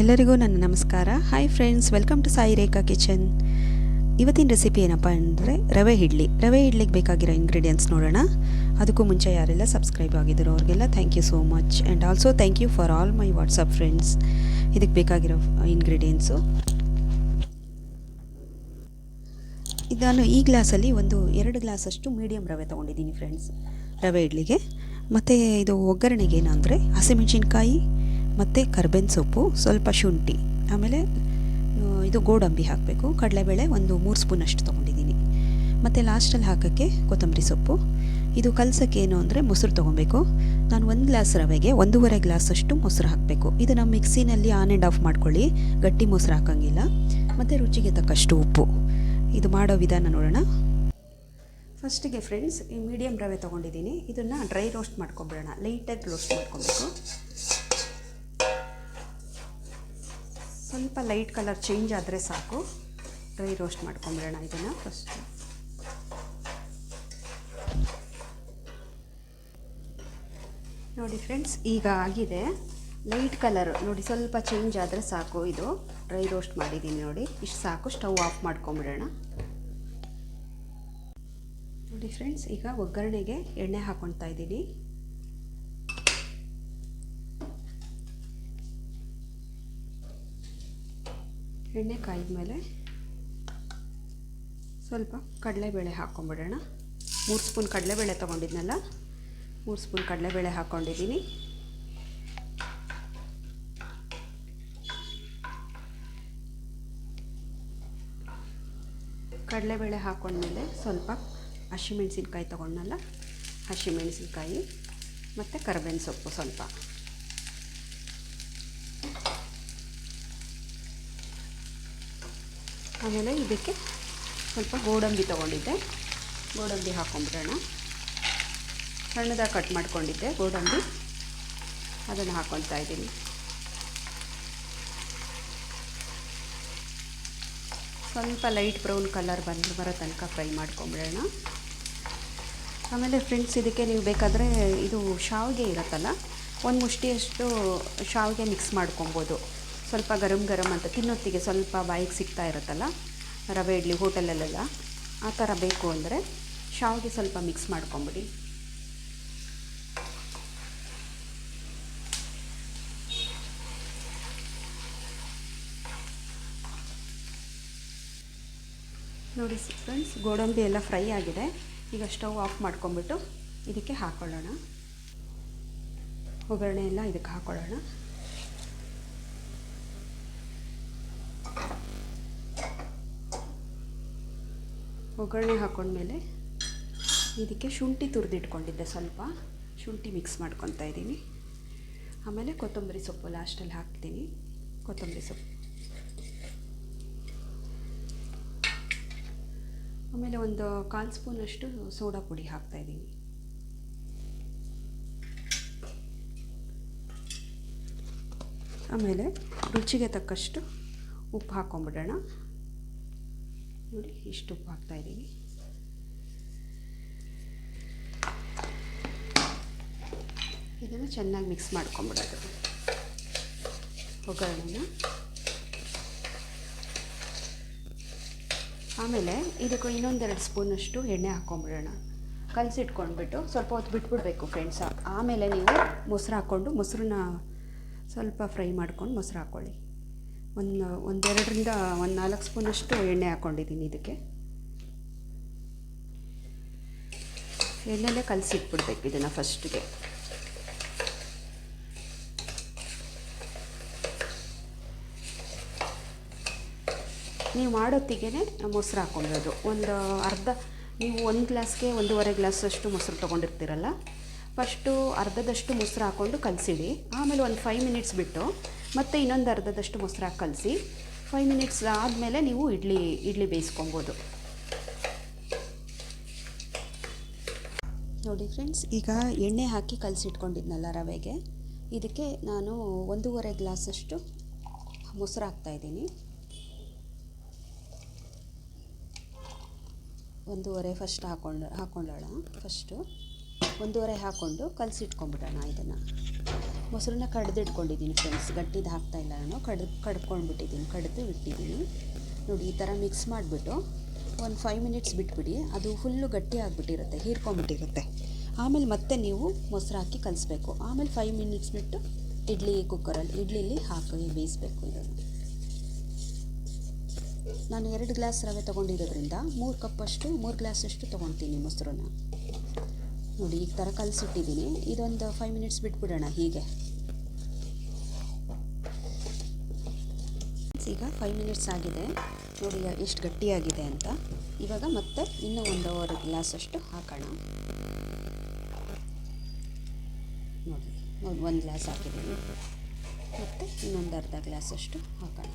ಎಲ್ಲರಿಗೂ ನನ್ನ ನಮಸ್ಕಾರ. Hi friends, welcome to Sai Rekha kitchen. ಇವತ್ತಿನ ರೆಸಿಪಿ ಏನಪ್ಪ ಅಂದರೆ ರವೆ ಇಡ್ಲಿಗೆ ಬೇಕಾಗಿರೋ ಇಂಗ್ರೀಡಿಯೆಂಟ್ಸ್ ನೋಡೋಣ. ಅದಕ್ಕೂ ಮುಂಚೆ ಯಾರೆಲ್ಲ ಸಬ್ಸ್ಕ್ರೈಬ್ ಆಗಿದ್ರು ಅವ್ರಿಗೆಲ್ಲ thank you so much, and also thank you for all my WhatsApp friends. ಇದಕ್ಕೆ ಬೇಕಾಗಿರೋ ಇಂಗ್ರೀಡಿಯೆಂಟ್ಸು ನಾನು ಈ ಗ್ಲಾಸಲ್ಲಿ ಒಂದು 2 ಗ್ಲಾಸಷ್ಟು ಮೀಡಿಯಮ್ ರವೆ ತೊಗೊಂಡಿದ್ದೀನಿ ಫ್ರೆಂಡ್ಸ್, ರವೆ ಇಡ್ಲಿಗೆ. ಮತ್ತು ಇದು ಒಗ್ಗರಣೆಗೆ ಏನಂದರೆ ಹಸಿಮೆಣಸಿನ್ಕಾಯಿ ಮತ್ತು ಕರ್ಬೇವಿನ ಸೊಪ್ಪು, ಸ್ವಲ್ಪ ಶುಂಠಿ, ಆಮೇಲೆ ಇದು ಗೋಡಂಬಿ ಹಾಕಬೇಕು, ಕಡಲೆಬೇಳೆ ಒಂದು 3 ಸ್ಪೂನಷ್ಟು ತೊಗೊಂಡಿದ್ದೀನಿ. ಮತ್ತು ಲಾಸ್ಟಲ್ಲಿ ಹಾಕೋಕ್ಕೆ ಕೊತ್ತಂಬರಿ ಸೊಪ್ಪು. ಇದು ಕಲಸೋಕ್ಕೆ ಏನು ಅಂದರೆ ಮೊಸರು ತೊಗೊಬೇಕು. ನಾನು 1 ಗ್ಲಾಸ್ ರವೆಗೆ 1.5 ಗ್ಲಾಸಷ್ಟು ಮೊಸರು ಹಾಕಬೇಕು. ಇದು ನಮ್ಮ ಮಿಕ್ಸಿನಲ್ಲಿ ಆನ್ ಆ್ಯಂಡ್ ಆಫ್ ಮಾಡ್ಕೊಳ್ಳಿ, ಗಟ್ಟಿ ಮೊಸರು ಹಾಕೋಂಗಿಲ್ಲ. ಮತ್ತು ರುಚಿಗೆ ತಕ್ಕಷ್ಟು ಉಪ್ಪು. ಇದು ಮಾಡೋ ವಿಧಾನ ನೋಡೋಣ. ಫಸ್ಟಿಗೆ ಫ್ರೆಂಡ್ಸ್, ಈ ಮೀಡಿಯಮ್ ರವೆ ತೊಗೊಂಡಿದ್ದೀನಿ. ಇದನ್ನು ಡ್ರೈ ರೋಸ್ಟ್ ಮಾಡ್ಕೊಂಬಿಡೋಣ, ಲೈಟಾಗಿ ರೋಸ್ಟ್ ಮಾಡ್ಕೊಬೇಕು. ಸ್ವಲ್ಪ ಲೈಟ್ ಕಲರ್ ಚೇಂಜ್ ಆದರೆ ಸಾಕು, ಡ್ರೈ ರೋಸ್ಟ್ ಮಾಡ್ಕೊಂಬಿಡೋಣ ಇದನ್ನು ಫಸ್ಟ್. ನೋಡಿ ಫ್ರೆಂಡ್ಸ್, ಈಗ ಆಗಿದೆ. ಲೈಟ್ ಕಲರ್ ನೋಡಿ, ಸ್ವಲ್ಪ ಚೇಂಜ್ ಆದರೆ ಸಾಕು. ಇದು ಡ್ರೈ ರೋಸ್ಟ್ ಮಾಡಿದ್ದೀನಿ ನೋಡಿ, ಇಷ್ಟು ಸಾಕು. ಸ್ಟವ್ ಆಫ್ ಮಾಡ್ಕೊಂಬಿಡೋಣ. ನೋಡಿ ಫ್ರೆಂಡ್ಸ್, ಈಗ ಒಗ್ಗರಣೆಗೆ ಎಣ್ಣೆ ಹಾಕ್ಕೊಳ್ತಾ ಇದ್ದೀನಿ. ಎಣ್ಣೆ ಕಾಯ್ದ ಮೇಲೆ ಸ್ವಲ್ಪ ಕಡಲೆಬೇಳೆ ಹಾಕ್ಕೊಂಬಿಡೋಣ. 3 ಸ್ಪೂನ್ ಕಡಲೆಬೇಳೆ ತೊಗೊಂಡಿದ್ನಲ್ಲ, 3 ಸ್ಪೂನ್ ಕಡಲೆಬೇಳೆ ಹಾಕ್ಕೊಂಡಿದ್ದೀನಿ. ಕಡಲೆಬೇಳೆ ಹಾಕ್ಕೊಂಡ್ಮೇಲೆ ಸ್ವಲ್ಪ ಹಸಿಮೆಣಸಿನ್ಕಾಯಿ ತೊಗೊಂಡನಲ್ಲ, ಹಸಿಮೆಣಸಿನ್ಕಾಯಿ ಮತ್ತು ಕರಿಬೇವಿನ ಸೊಪ್ಪು ಸ್ವಲ್ಪ. ಆಮೇಲೆ ಇದಕ್ಕೆ ಸ್ವಲ್ಪ ಗೋಡಂಬಿ ತೊಗೊಂಡಿದ್ದೆ, ಗೋಡಂಬಿ ಹಾಕ್ಕೊಂಬಿಡೋಣ. ಸಣ್ಣದಾಗಿ ಕಟ್ ಮಾಡ್ಕೊಂಡಿದ್ದೆ ಗೋಡಂಬಿ, ಅದನ್ನು ಹಾಕ್ಕೊಳ್ತಾ ಇದ್ದೀನಿ. ಸ್ವಲ್ಪ ಲೈಟ್ ಬ್ರೌನ್ ಕಲರ್ ಬರೋ ತನಕ ಫ್ರೈ ಮಾಡ್ಕೊಂಬಿಡೋಣ. ಆಮೇಲೆ ಫ್ರೆಂಡ್ಸ್, ಇದಕ್ಕೆ ನೀವು ಬೇಕಾದರೆ ಇದು ಶಾವಿಗೆ ಇರುತ್ತಲ್ಲ, ಒಂದು ಮುಷ್ಟಿಯಷ್ಟು ಶಾವಿಗೆ ಮಿಕ್ಸ್ ಮಾಡ್ಕೊಬೋದು. ಸ್ವಲ್ಪ ಗರಂ ಅಂತ ತಿನ್ನೊತ್ತಿಗೆ ಸ್ವಲ್ಪ ಬಾಯಿಗೆ ಸಿಗ್ತಾ ಇರುತ್ತಲ್ಲ ರವೆ ಇಡ್ಲಿ ಹೋಟೆಲಲ್ಲೆಲ್ಲ, ಆ ಥರ ಬೇಕು ಅಂದರೆ ಶಾವಿಗೆ ಸ್ವಲ್ಪ ಮಿಕ್ಸ್ ಮಾಡ್ಕೊಂಬಿಡಿ. ನೋಡಿ ಫ್ರೆಂಡ್ಸ್, ಗೋಡಂಬಿ ಎಲ್ಲ ಫ್ರೈ ಆಗಿದೆ. ಈಗ ಸ್ಟವ್ ಆಫ್ ಮಾಡ್ಕೊಂಬಿಟ್ಟು ಇದಕ್ಕೆ ಹಾಕ್ಕೊಳ್ಳೋಣ. ಒಗ್ಗರಣೆ ಎಲ್ಲ ಇದಕ್ಕೆ ಹಾಕ್ಕೊಳ್ಳೋಣ. ಒಗ್ಗರಣೆ ಹಾಕ್ಕೊಂಡ್ಮೇಲೆ ಇದಕ್ಕೆ ಶುಂಠಿ ತುರಿದಿಟ್ಕೊಂಡಿದ್ದೆ, ಸ್ವಲ್ಪ ಶುಂಠಿ ಮಿಕ್ಸ್ ಮಾಡ್ಕೊತಾ ಇದ್ದೀನಿ. ಆಮೇಲೆ ಕೊತ್ತಂಬರಿ ಸೊಪ್ಪು ಲಾಸ್ಟಲ್ಲಿ ಹಾಕ್ತೀನಿ. ಕೊತ್ತಂಬರಿ ಸೊಪ್ಪು, ಆಮೇಲೆ ಒಂದು 1/4 ಸ್ಪೂನಷ್ಟು ಸೋಡಾ ಪುಡಿ ಹಾಕ್ತಾಯಿದ್ದೀನಿ. ಆಮೇಲೆ ರುಚಿಗೆ ತಕ್ಕಷ್ಟು ಉಪ್ಪು ಹಾಕ್ಕೊಂಬಿಡೋಣ. ನೋಡಿ, ಇಷ್ಟು ಉಪ್ಪು ಹಾಕ್ತಾಯಿದ್ದೀನಿ. ಇದನ್ನು ಚೆನ್ನಾಗಿ ಮಿಕ್ಸ್ ಮಾಡ್ಕೊಂಬಿಡೋದು ಒಗ್ಗರಣೆನ. ಆಮೇಲೆ ಇದಕ್ಕೆ ಇನ್ನೊಂದೆರಡು ಸ್ಪೂನಷ್ಟು ಎಣ್ಣೆ ಹಾಕ್ಕೊಂಬಿಡೋಣ. ಕಲಸಿಟ್ಕೊಂಡ್ಬಿಟ್ಟು ಸ್ವಲ್ಪ ಹೊತ್ತು ಬಿಟ್ಬಿಡ್ಬೇಕು ಫ್ರೆಂಡ್ಸ್. ಆಮೇಲೆ ನೀವು ಮೊಸರು ಹಾಕ್ಕೊಂಡು, ಮೊಸರನ್ನ ಸ್ವಲ್ಪ ಫ್ರೈ ಮಾಡ್ಕೊಂಡು ಮೊಸರು ಹಾಕ್ಕೊಳ್ಳಿ. ಒಂದು 2ರಿಂದ 4 ಸ್ಪೂನಷ್ಟು ಎಣ್ಣೆ ಹಾಕ್ಕೊಂಡಿದ್ದೀನಿ ಇದಕ್ಕೆ. ಎಣ್ಣೆಲೇ ಕಲಸಿಟ್ಬಿಡ್ಬೇಕು ಇದನ್ನು ಫಸ್ಟಿಗೆ. ನೀವು ಮಾಡೋತ್ತಿಗೆ ಮೊಸರು ಹಾಕ್ಕೊಳೋದು. ನೀವು 1 ಗ್ಲಾಸ್ಗೆ 1.5 ಗ್ಲಾಸಷ್ಟು ಮೊಸರು ತೊಗೊಂಡಿರ್ತೀರಲ್ಲ, ಫಸ್ಟು ಅರ್ಧದಷ್ಟು ಮೊಸರು ಹಾಕ್ಕೊಂಡು ಕಲಸಿಡಿ. ಆಮೇಲೆ ಒಂದು 5 ಮಿನಿಟ್ಸ್ ಬಿಟ್ಟು ಮತ್ತು ಇನ್ನೊಂದು ಅರ್ಧದಷ್ಟು ಮೊಸರು ಹಾಕಿ ಕಲಸಿ. 5 ಮಿನಿಟ್ಸ್ ಆದಮೇಲೆ ನೀವು ಇಡ್ಲಿ ಬೇಯಿಸ್ಕೊಬೋದು. ನೋಡಿ ಫ್ರೆಂಡ್ಸ್, ಈಗ ಎಣ್ಣೆ ಹಾಕಿ ಕಲಸಿಟ್ಕೊಂಡಿದ್ನಲ್ಲ ರವೆಗೆ, ಇದಕ್ಕೆ ನಾನು 1.5 ಗ್ಲಾಸಷ್ಟು ಮೊಸರು ಹಾಕ್ತಾಯಿದ್ದೀನಿ. 1.5 ಫಸ್ಟ್ ಹಾಕ್ಕೊಳ್ಳೋಣ. ಫಸ್ಟು 1.5 ಹಾಕ್ಕೊಂಡು ಕಲಸಿಟ್ಕೊಂಬಿಡೋಣ ಇದನ್ನು. ಮೊಸರನ್ನ ಕಡ್ದಿಟ್ಕೊಂಡಿದ್ದೀನಿ ಫ್ರೆಂಡ್ಸ್, ಗಟ್ಟಿದು ಹಾಕ್ತಾಯಿಲ್ಲ ನಾನು, ಕಡ್ಕೊಂಡ್ಬಿಟ್ಟಿದ್ದೀನಿ, ಕಡ್ದು ಇಟ್ಟಿದ್ದೀನಿ ನೋಡಿ. ಈ ಥರ ಮಿಕ್ಸ್ ಮಾಡಿಬಿಟ್ಟು ಒಂದು 5 ಮಿನಿಟ್ಸ್ ಬಿಟ್ಬಿಡಿ. ಅದು ಫುಲ್ಲು ಗಟ್ಟಿ ಆಗಿಬಿಟ್ಟಿರುತ್ತೆ, ಹೀರ್ಕೊಂಬಿಟ್ಟಿರುತ್ತೆ. ಆಮೇಲೆ ಮತ್ತೆ ನೀವು ಮೊಸರು ಹಾಕಿ ಕಲಿಸ್ಬೇಕು. ಆಮೇಲೆ 5 ಮಿನಿಟ್ಸ್ ಬಿಟ್ಟು ಇಡ್ಲಿಲಿ ಹಾಕಿ ಬೇಯಿಸ್ಬೇಕು. ಇದನ್ನು ನಾನು 2 ಗ್ಲಾಸ್ ರವೆ ತೊಗೊಂಡಿರೋದ್ರಿಂದ 3 ಗ್ಲಾಸಷ್ಟು ತೊಗೊತೀನಿ ಮೊಸರನ್ನ ನೋಡಿ. ಈ ಥರ ಕಲಸಿಟ್ಟಿದ್ದೀನಿ. ಇದೊಂದು 5 ಮಿನಿಟ್ಸ್ ಬಿಟ್ಬಿಡೋಣ ಹೀಗೆ. ಈಗ 5 ಮಿನಿಟ್ಸ್ ಆಗಿದೆ ನೋಡಿ ಎಷ್ಟು ಗಟ್ಟಿಯಾಗಿದೆ ಅಂತ. ಇವಾಗ ಮತ್ತೆ ಇನ್ನೂ 1.5 ಗ್ಲಾಸಷ್ಟು ಹಾಕೋಣ ನೋಡಿ. 1 ಗ್ಲಾಸ್ ಹಾಕಿದ್ದೀನಿ, ಮತ್ತು ಇನ್ನೊಂದು ಅರ್ಧ ಗ್ಲಾಸಷ್ಟು ಹಾಕೋಣ.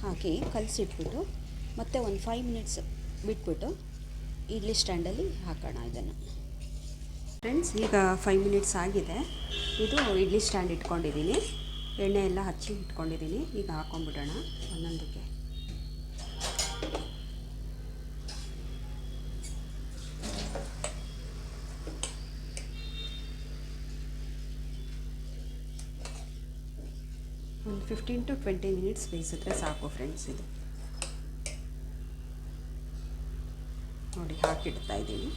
ಹಾಕಿ ಕಲಸಿಟ್ಬಿಟ್ಟು ಮತ್ತೆ ಒಂದು 5 ಮಿನಿಟ್ಸ್ ಬಿಟ್ಬಿಟ್ಟು ಇಡ್ಲಿ ಸ್ಟ್ಯಾಂಡಲ್ಲಿ ಹಾಕೋಣ ಇದನ್ನು ಫ್ರೆಂಡ್ಸ್. ಈಗ 5 ಮಿನಿಟ್ಸ್ ಆಗಿದೆ. ಇದು ಇಡ್ಲಿ ಸ್ಟ್ಯಾಂಡ್ ಇಟ್ಕೊಂಡಿದ್ದೀನಿ, ಎಣ್ಣೆ ಎಲ್ಲ ಹಚ್ಚಿ ಇಟ್ಕೊಂಡಿದ್ದೀನಿ. ಈಗ ಹಾಕೊಂಡ್ಬಿಡೋಣ ಒಂದೊಂದಕ್ಕೆ. ಒಂದು 15 to 20 ಮಿನಿಟ್ಸ್ ಬೇಯಿಸಿದ್ರೆ ಸಾಕು ಫ್ರೆಂಡ್ಸ್. ಇದು ನೋಡಿ ಹಾಕಿಡ್ತಾ ಇದ್ದೀನಿ.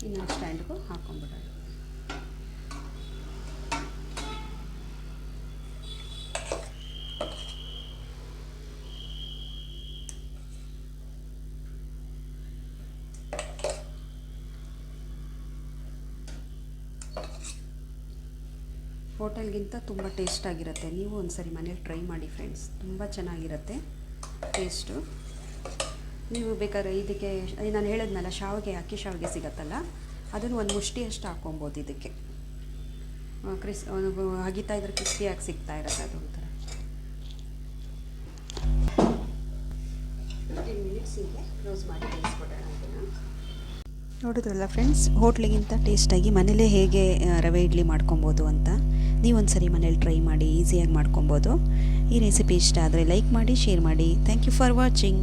ಇನ್ನೊಂದು ಸ್ಟ್ಯಾಂಡ್ಗೂ ಹಾಕೊಂಡ್ಬಿಡೋಣ. ಹೋಟೆಲ್ಗಿಂತ ತುಂಬ ಟೇಸ್ಟಾಗಿರುತ್ತೆ. ನೀವು ಒಂದು ಸರಿ ಮನೇಲಿ ಟ್ರೈ ಮಾಡಿ ಫ್ರೆಂಡ್ಸ್, ತುಂಬ ಚೆನ್ನಾಗಿರುತ್ತೆ ಟೇಸ್ಟು. ನೀವು ಬೇಕಾದ್ರೆ ಇದಕ್ಕೆ ನಾನು ಹೇಳಿದ್ನಲ್ಲ ಶಾವಿಗೆ, ಅಕ್ಕಿ ಶಾವಿಗೆ ಸಿಗತ್ತಲ್ಲ, ಅದನ್ನು ಒಂದು ಮುಷ್ಟಿಯಷ್ಟು ಹಾಕ್ಕೊಬೋದು ಇದಕ್ಕೆ. ಅಗಿತಾ ಇದ್ರೆ ಕ್ರಿಸ್ಪಿಯಾಗಿ ಸಿಗ್ತಾ ಇರುತ್ತೆ ಅದು ಒಂಥರ. 15 ಮಿನಿಟ್ಸ್ ಹೀಗೆ ಕ್ಲೋಸ್ ಮಾಡಿ ಬೇಯಿಸ್ಕೊಡೋಣ ಅದನ್ನು. ನೋಡಿದ್ರಲ್ಲ ಫ್ರೆಂಡ್ಸ್, ಹೋಟ್ಲಿಗಿಂತ ಟೇಸ್ಟಾಗಿ ಮನೇಲೇ ಹೇಗೆ ರವೆ ಇಡ್ಲಿ ಮಾಡ್ಕೊಬೋದು ಅಂತ. ನೀವೊಂದು ಸರಿ ಮನೇಲಿ ಟ್ರೈ ಮಾಡಿ, ಈಸಿಯಾಗಿ ಮಾಡ್ಕೊಬೋದು. ಈ ರೆಸಿಪಿ ಇಷ್ಟ ಆದರೆ ಲೈಕ್ ಮಾಡಿ, ಶೇರ್ ಮಾಡಿ. Thank you for watching.